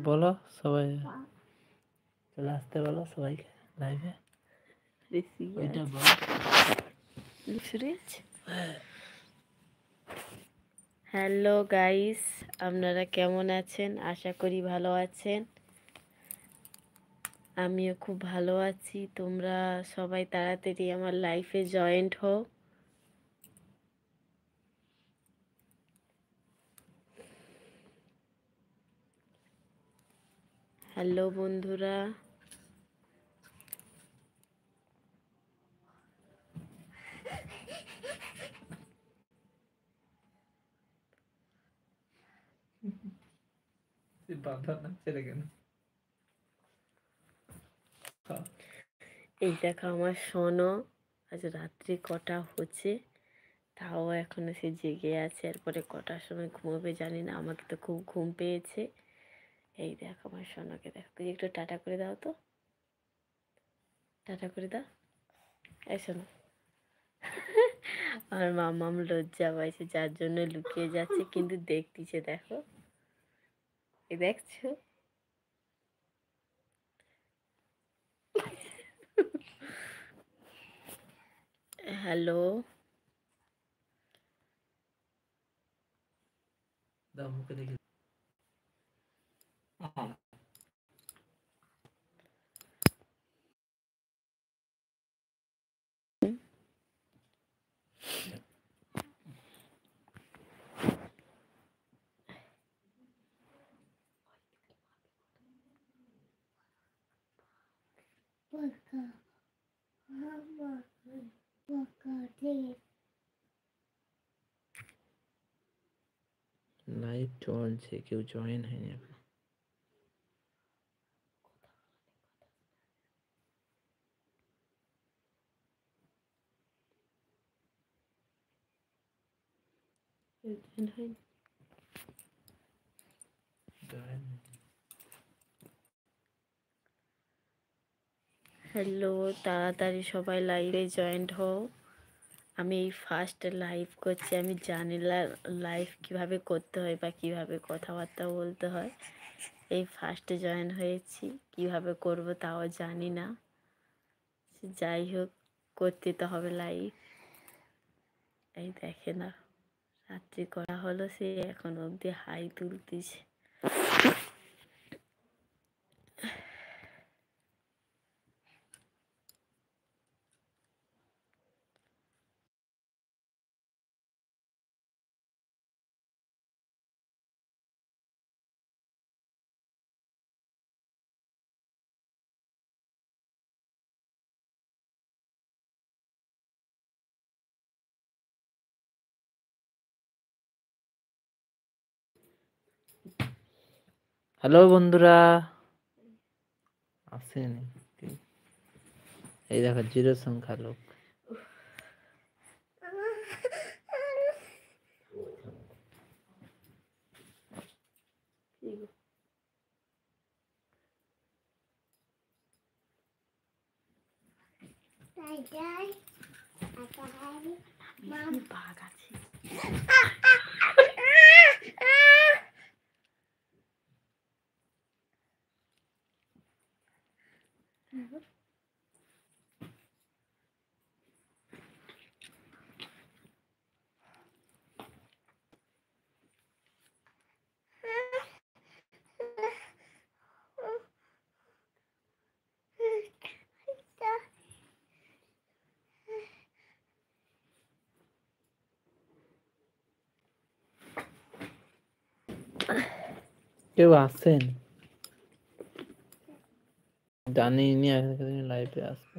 বলো সবাই চলে আসতে বলো সবাইকে লাইভে। ওইটা বলো। হ্যালো গাইস, আপনারা কেমন আছেন? আশা করি ভালো আছেন। আমিও খুব ভালো আছি। তোমরা সবাই তাড়াতাড়ি আমার লাইফে জয়েন্ট হও। হ্যালো বন্ধুরা, এই দেখো আমার সোনো। আজ রাত্রি কটা হচ্ছে, তাও এখনো সে জেগে আছে। এরপরে কটার সময় ঘুমোবে জানি না, আমাকে তো খুব ঘুম পেয়েছে। এই দেখো আমার সোনাকে, দেখো তুই একটু টাটা করে দাও তো, টাটা করে দাও। এই শোনো, আমার মামাম লজ্জা পাইছে যার জন্য লুকিয়ে যাচ্ছে, কিন্তু দেখতেছে। দেখো, এই দেখছো? হ্যালো, মুখে দেখি। লাইভ চলছে, কেউ জয়েন হয়নি এখন। হ্যালো, তাড়াতাড়ি সবাই লাইভে জয়েন্ট হও। আমি এই ফার্স্ট লাইভ করছি, আমি জানি লাইভ কিভাবে করতে হয় বা কিভাবে কথাবার্তা বলতে হয়। এই ফার্স্ট জয়েন হয়েছি, কিভাবে করব তাও জানি না। যাই হোক, করতে তো হবে লাইভ। এই দেখে না, রাত্রি করা হলো, সে এখন অবধি হাই তুলতেছে। হ্যালো বন্ধুরা, আসেনি। এই দেখো জিরো সংখ্যা লোক। বাঘ আছে। কেউ আসেন জানিনি, লাইভে আসবে।